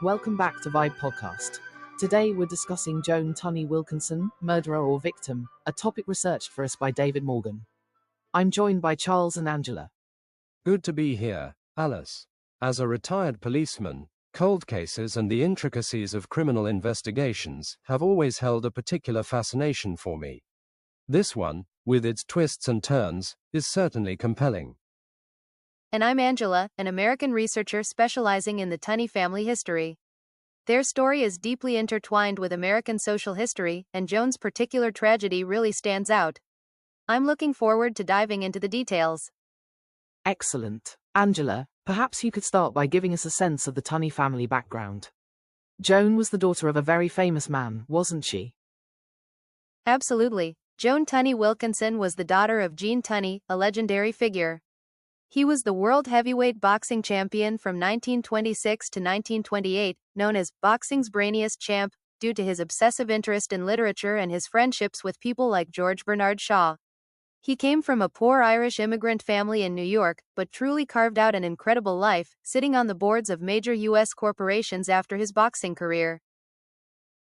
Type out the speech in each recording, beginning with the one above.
Welcome back to Vibe Podcast. Today we're discussing Joan Tunney Wilkinson, Murderer or Victim, a topic researched for us by David Morgan. I'm joined by Charles and Angela. Good to be here, Alice. As a retired policeman, cold cases and the intricacies of criminal investigations have always held a particular fascination for me. This one, with its twists and turns, is certainly compelling. And I'm Angela, an American researcher specializing in the Tunney family history. Their story is deeply intertwined with American social history, and Joan's particular tragedy really stands out. I'm looking forward to diving into the details. Excellent. Angela, perhaps you could start by giving us a sense of the Tunney family background. Joan was the daughter of a very famous man, wasn't she? Absolutely. Joan Tunney Wilkinson was the daughter of Gene Tunney, a legendary figure. He was the world heavyweight boxing champion from 1926 to 1928, known as boxing's brainiest champ, due to his obsessive interest in literature and his friendships with people like George Bernard Shaw. He came from a poor Irish immigrant family in New York, but truly carved out an incredible life, sitting on the boards of major U.S. corporations after his boxing career.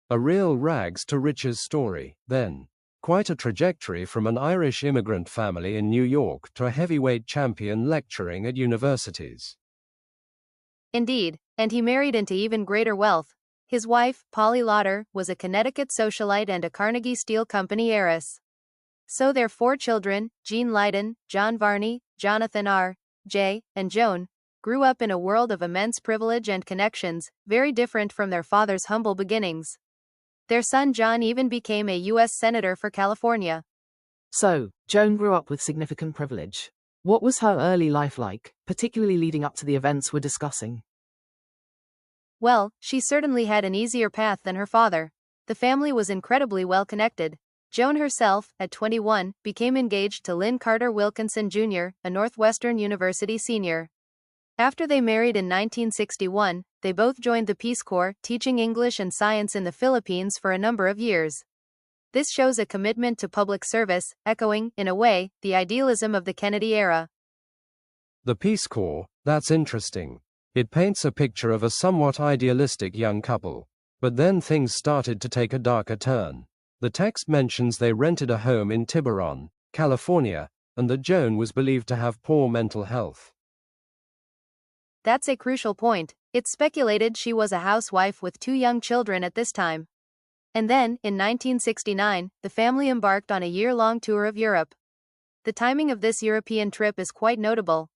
A real rags to riches story, then. Quite a trajectory from an Irish immigrant family in New York to a heavyweight champion lecturing at universities. Indeed, and he married into even greater wealth. His wife, Polly Lauder, was a Connecticut socialite and a Carnegie Steel Company heiress. So their 4 children, Jean Leyden, John Varney, Jonathan R. J., and Joan, grew up in a world of immense privilege and connections, very different from their father's humble beginnings. Their son John even became a U.S. Senator for California. So, Joan grew up with significant privilege. What was her early life like, particularly leading up to the events we're discussing? Well, she certainly had an easier path than her father. The family was incredibly well connected. Joan herself, at 21, became engaged to Lynn Carter Wilkinson Jr., a Northwestern University senior. After they married in 1961, they both joined the Peace Corps, teaching English and science in the Philippines for a number of years. This shows a commitment to public service, echoing, in a way, the idealism of the Kennedy era. The Peace Corps, that's interesting. It paints a picture of a somewhat idealistic young couple. But then things started to take a darker turn. The text mentions they rented a home in Tiburon, California, and that Joan was believed to have poor mental health. That's a crucial point. It's speculated she was a housewife with 2 young children at this time. And then, in 1969, the family embarked on a year-long tour of Europe. The timing of this European trip is quite notable.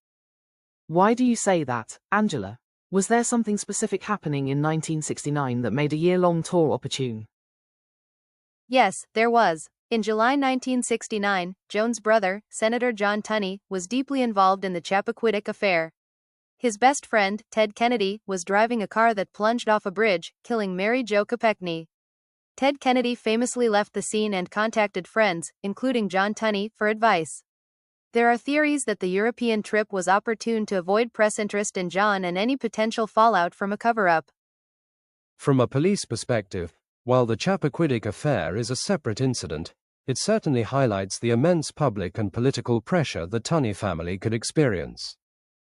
Why do you say that, Angela? Was there something specific happening in 1969 that made a year-long tour opportune? Yes, there was. In July 1969, Joan's brother, Senator John Tunney, was deeply involved in the Chappaquiddick affair. His best friend, Ted Kennedy, was driving a car that plunged off a bridge, killing Mary Jo Kopechne. Ted Kennedy famously left the scene and contacted friends, including John Tunney, for advice. There are theories that the European trip was opportune to avoid press interest in John and any potential fallout from a cover-up. From a police perspective, while the Chappaquiddick affair is a separate incident, it certainly highlights the immense public and political pressure the Tunney family could experience.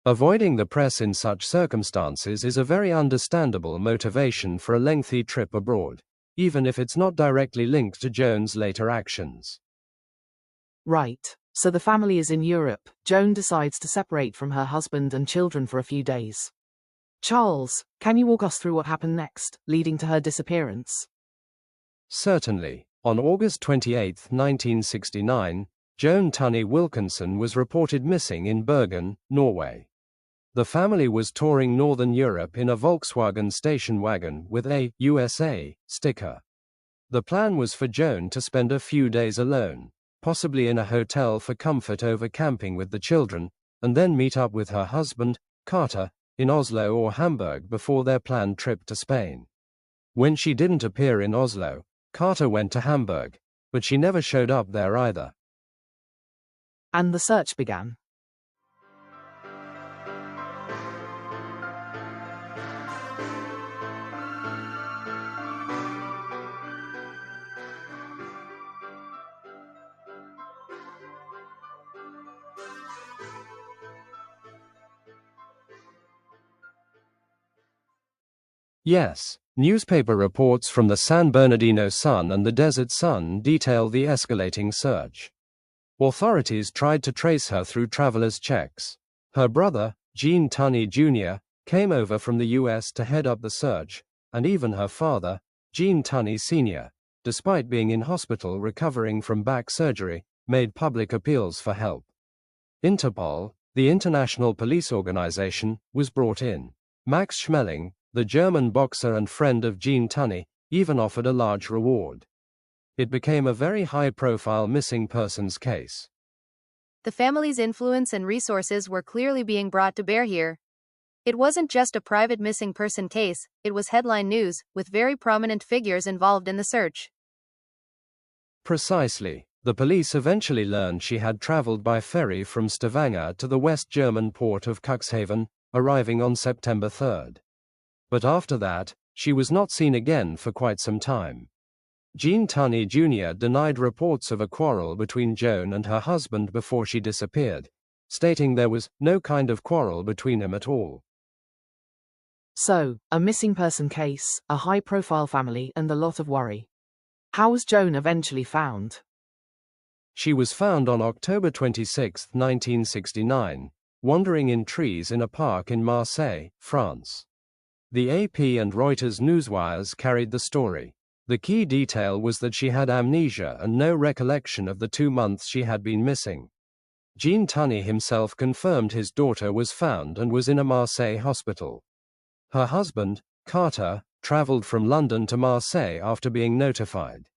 Avoiding the press in such circumstances is a very understandable motivation for a lengthy trip abroad, even if it's not directly linked to Joan's later actions. Right. So the family is in Europe. Joan decides to separate from her husband and children for a few days. Charles, can you walk us through what happened next, leading to her disappearance? Certainly. On August 28, 1969, Joan Tunney Wilkinson was reported missing in Bergen, Norway. The family was touring Northern Europe in a Volkswagen station wagon with a USA sticker. The plan was for Joan to spend a few days alone, possibly in a hotel for comfort over camping with the children, and then meet up with her husband, Carter, in Oslo or Hamburg before their planned trip to Spain. When she didn't appear in Oslo, Carter went to Hamburg, but she never showed up there either. And the search began. Yes, newspaper reports from the San Bernardino Sun and the Desert Sun detail the escalating search. Authorities tried to trace her through travelers' checks. Her brother, Joan Tunney Jr., came over from the US to head up the search, and even her father, Joan Tunney Sr., despite being in hospital recovering from back surgery, made public appeals for help. Interpol, the international police organization, was brought in. Max Schmeling, the German boxer and friend of Joan Tunney, even offered a large reward. It became a very high-profile missing persons case. The family's influence and resources were clearly being brought to bear here. It wasn't just a private missing person case, it was headline news, with very prominent figures involved in the search. Precisely. The police eventually learned she had traveled by ferry from Stavanger to the West German port of Cuxhaven, arriving on September 3. But after that, she was not seen again for quite some time. Joan Tunney Jr. denied reports of a quarrel between Joan and her husband before she disappeared, stating there was no kind of quarrel between them at all. So, a missing person case, a high-profile family, and a lot of worry. How was Joan eventually found? She was found on October 26, 1969, wandering in trees in a park in Marseille, France. The AP and Reuters newswires carried the story. The key detail was that she had amnesia and no recollection of the 2 months she had been missing. Joan Tunney himself confirmed his daughter was found and was in a Marseille hospital. Her husband, Carter, traveled from London to Marseille after being notified.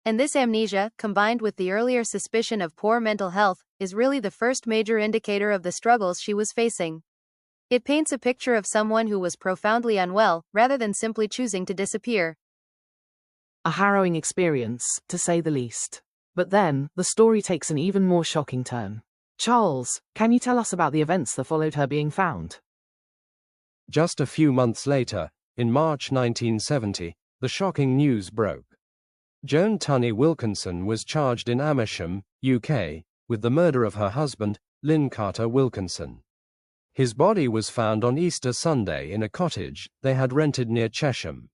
And this amnesia, combined with the earlier suspicion of poor mental health, is really the first major indicator of the struggles she was facing. It paints a picture of someone who was profoundly unwell, rather than simply choosing to disappear. A harrowing experience, to say the least. But then, the story takes an even more shocking turn. Charles, can you tell us about the events that followed her being found? Just a few months later, in March 1970, the shocking news broke. Joan Tunney Wilkinson was charged in Amersham, UK, with the murder of her husband, Lynn Carter Wilkinson. His body was found on Easter Sunday in a cottage they had rented near Chesham.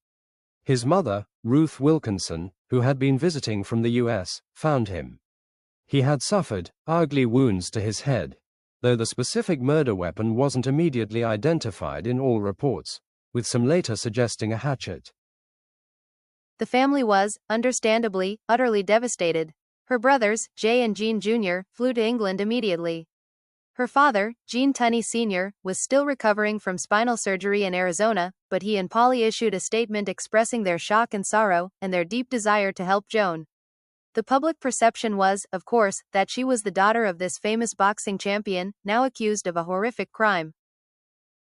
His mother, Ruth Wilkinson, who had been visiting from the US, found him. He had suffered ugly wounds to his head, though the specific murder weapon wasn't immediately identified in all reports, with some later suggesting a hatchet. The family was, understandably, utterly devastated. Her brothers, Jay and Gene Jr., flew to England immediately. Her father, Joan Tunney Sr., was still recovering from spinal surgery in Arizona, but he and Polly issued a statement expressing their shock and sorrow, and their deep desire to help Joan. The public perception was, of course, that she was the daughter of this famous boxing champion, now accused of a horrific crime.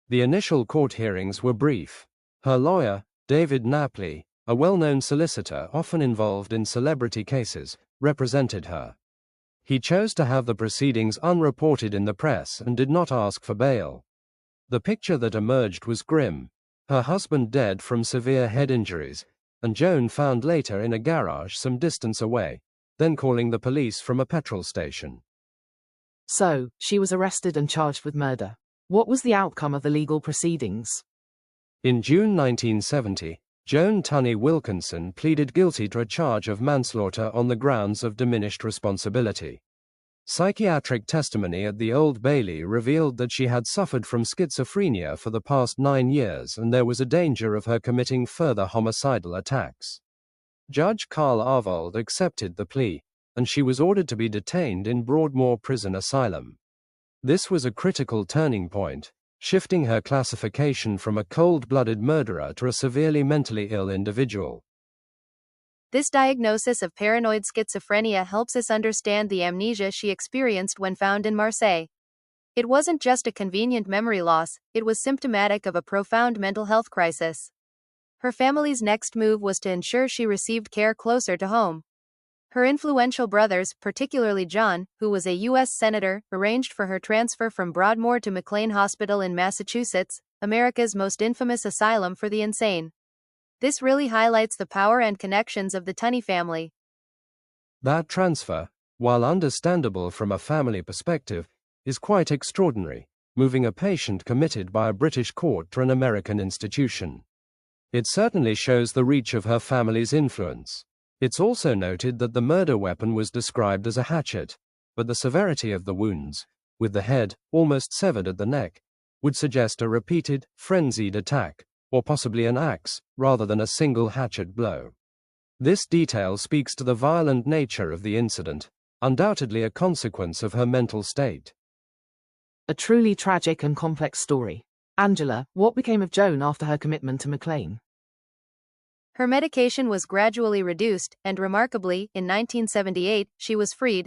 The initial court hearings were brief. Her lawyer, David Napley, a well-known solicitor often involved in celebrity cases, represented her. He chose to have the proceedings unreported in the press and did not ask for bail. The picture that emerged was grim. Her husband dead from severe head injuries, and Joan found later in a garage some distance away, then calling the police from a petrol station. So, she was arrested and charged with murder. What was the outcome of the legal proceedings? In June 1970, Joan Tunney Wilkinson pleaded guilty to a charge of manslaughter on the grounds of diminished responsibility. Psychiatric testimony at the Old Bailey revealed that she had suffered from schizophrenia for the past 9 years and there was a danger of her committing further homicidal attacks. Judge Carl Arvold accepted the plea, and she was ordered to be detained in Broadmoor Prison Asylum. This was a critical turning point, shifting her classification from a cold-blooded murderer to a severely mentally ill individual. This diagnosis of paranoid schizophrenia helps us understand the amnesia she experienced when found in Marseille. It wasn't just a convenient memory loss, it was symptomatic of a profound mental health crisis. Her family's next move was to ensure she received care closer to home. Her influential brothers, particularly John, who was a U.S. Senator, arranged for her transfer from Broadmoor to McLean Hospital in Massachusetts, America's most infamous asylum for the insane. This really highlights the power and connections of the Tunney family. That transfer, while understandable from a family perspective, is quite extraordinary. moving a patient committed by a British court to an American institution. It certainly shows the reach of her family's influence. It's also noted that the murder weapon was described as a hatchet, but the severity of the wounds, with the head almost severed at the neck, would suggest a repeated, frenzied attack, or possibly an axe, rather than a single hatchet blow. This detail speaks to the violent nature of the incident, undoubtedly a consequence of her mental state. A truly tragic and complex story. Angela, what became of Joan after her commitment to McLean? Her medication was gradually reduced, and remarkably, in 1978, she was freed,